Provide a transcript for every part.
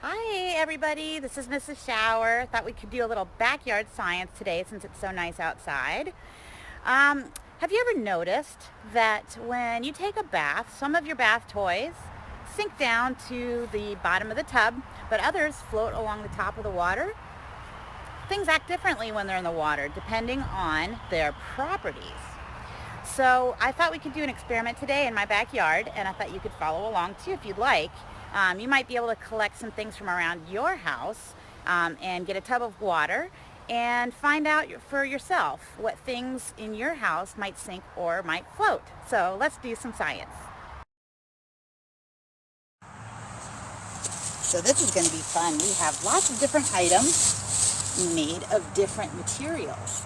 Hi everybody, this is Mrs. Schauer. Thought we could do a little backyard science today since it's so nice outside. Have you ever noticed that when you take a bath, some of your bath toys sink down to the bottom of the tub, but others float along the top of the water? Things act differently when they're in the water depending on their properties. So I thought we could do an experiment today in my backyard, and I thought you could follow along too if you'd like. You might be able to collect some things from around your house and get a tub of water and find out for yourself what things in your house might sink or might float. So let's do some science. So this is going to be fun. We have lots of different items made of different materials,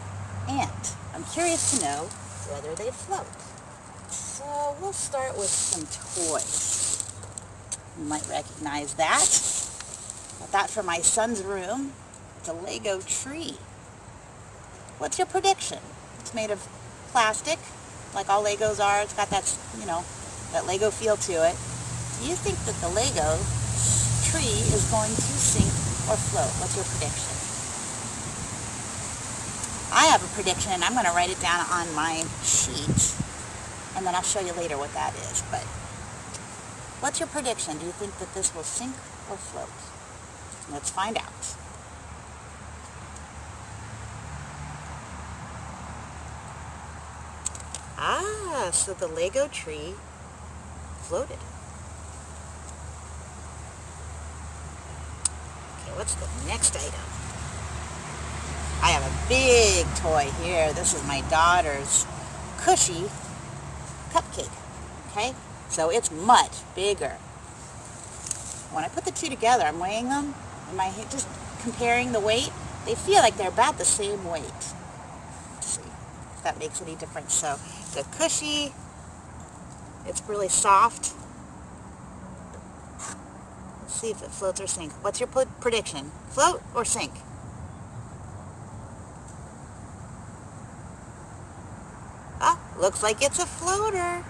and I'm curious to know whether they float. So we'll start with some toys. You might recognize that. Got that for my son's room. It's a Lego tree. What's your prediction? It's made of plastic, like all Legos are. It's got that, that Lego feel to it. Do you think that the Lego tree is going to sink or float? What's your prediction? I have a prediction, and I'm going to write it down on my sheet, and then I'll show you later what that is. But what's your prediction? Do you think that this will sink or float? Let's find out. So the Lego tree floated. Okay, what's the next item? I have a big toy here. This is my daughter's cushy cupcake. Okay? So it's much bigger. When I put the two together, I'm weighing them. Just comparing the weight. They feel like they're about the same weight. Let's see if that makes any difference. So the cushy, it's really soft. Let's see if it floats or sinks. What's your prediction? Float or sink? Looks like it's a floater.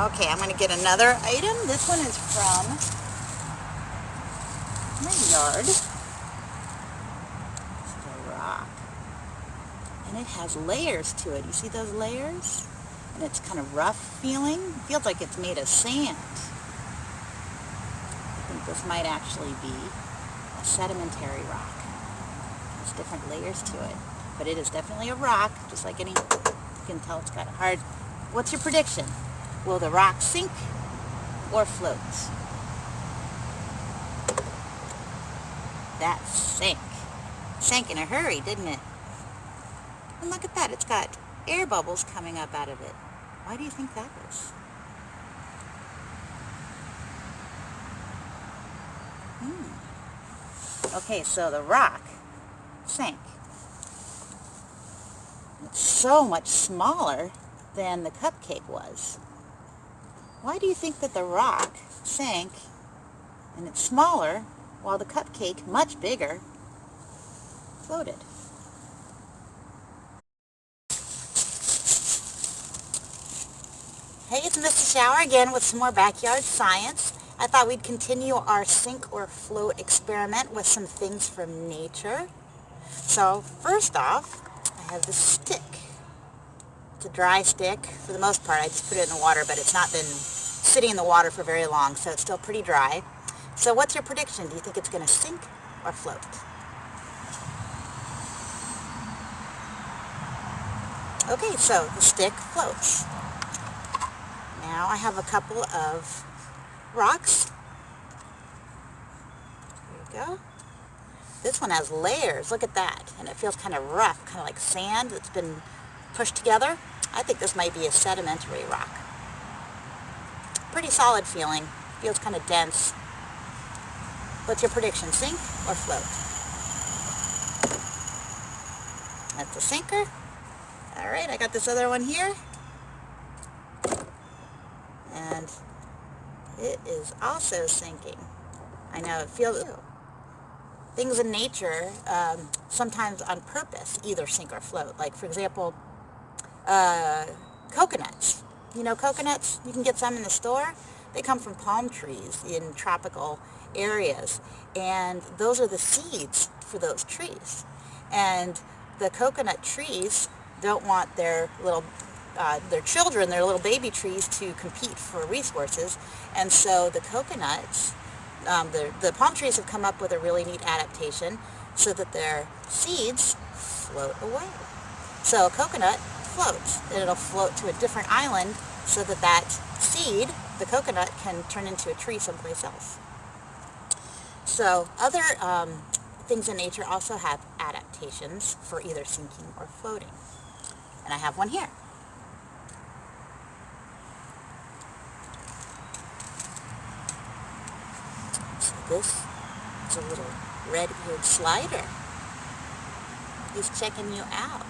Okay, I'm going to get another item. This one is from my yard. It's a rock. And it has layers to it. You see those layers? And it's kind of rough feeling. It feels like it's made of sand. I think this might actually be a sedimentary rock. Different layers to it, but it is definitely a rock, just like any. You can tell it's got a hard. What's your prediction? Will the rock sink or float? That sank in a hurry, didn't it? And look at that, it's got air bubbles coming up out of it. Why do you think that is? Okay, so the rock sank. It's so much smaller than the cupcake was. Why do you think that the rock sank and it's smaller while the cupcake, much bigger, floated? Hey, it's Mrs. Schauer again with some more backyard science. I thought we'd continue our sink or float experiment with some things from nature. So first off, I have this stick. It's a dry stick for the most part. I just put it in the water, but it's not been sitting in the water for very long, so it's still pretty dry. So what's your prediction? Do you think it's going to sink or float? Okay, so the stick floats. Now I have a couple of rocks. There you go. This one has layers. Look at that. And it feels kind of rough, kind of like sand that's been pushed together. I think this might be a sedimentary rock. Pretty solid feeling. Feels kind of dense. What's your prediction? Sink or float? That's a sinker. All right, I got this other one here. And it is also sinking. I know, it feels... Things in nature, sometimes on purpose, either sink or float. Like, for example, coconuts. You know, coconuts, you can get some in the store. They come from palm trees in tropical areas, and those are the seeds for those trees. And the coconut trees don't want their children, their little baby trees, to compete for resources, and so the coconuts, the palm trees have come up with a really neat adaptation so that their seeds float away. So a coconut floats, and it'll float to a different island so that that seed, the coconut, can turn into a tree someplace else. So other things in nature also have adaptations for either sinking or floating. And I have one here. So this is a little red-eared slider. He's checking you out.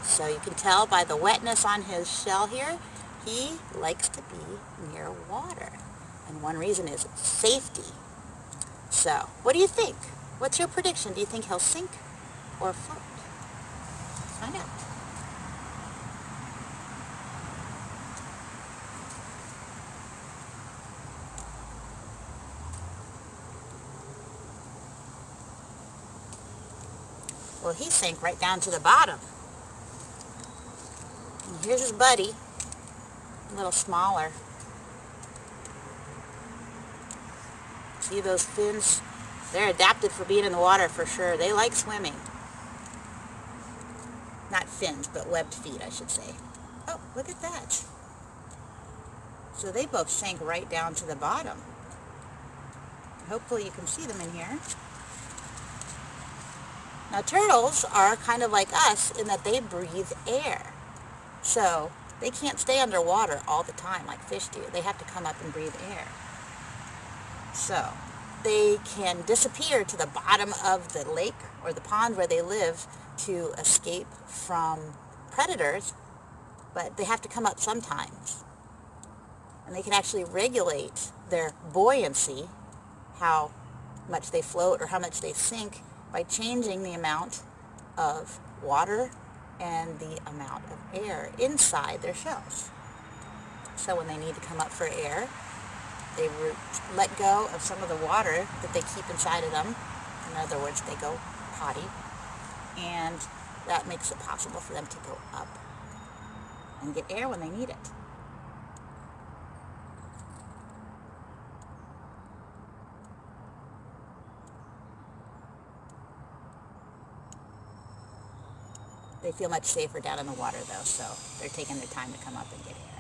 So you can tell by the wetness on his shell here, he likes to be near water. And one reason is safety. So, what do you think? What's your prediction? Do you think he'll sink or float? Let's find out. Well, he sank right down to the bottom. And here's his buddy, a little smaller. See those fins? They're adapted for being in the water for sure. They like swimming. Not fins, but webbed feet, I should say. Oh, look at that. So they both sank right down to the bottom. Hopefully you can see them in here. Now turtles are kind of like us in that they breathe air. So they can't stay underwater all the time like fish do. They have to come up and breathe air. So they can disappear to the bottom of the lake or the pond where they live to escape from predators, but they have to come up sometimes. And they can actually regulate their buoyancy, how much they float or how much they sink, by changing the amount of water and the amount of air inside their shells. So when they need to come up for air, they let go of some of the water that they keep inside of them. In other words, they go potty, and that makes it possible for them to go up and get air when they need it. They feel much safer down in the water though, so they're taking their time to come up and get air.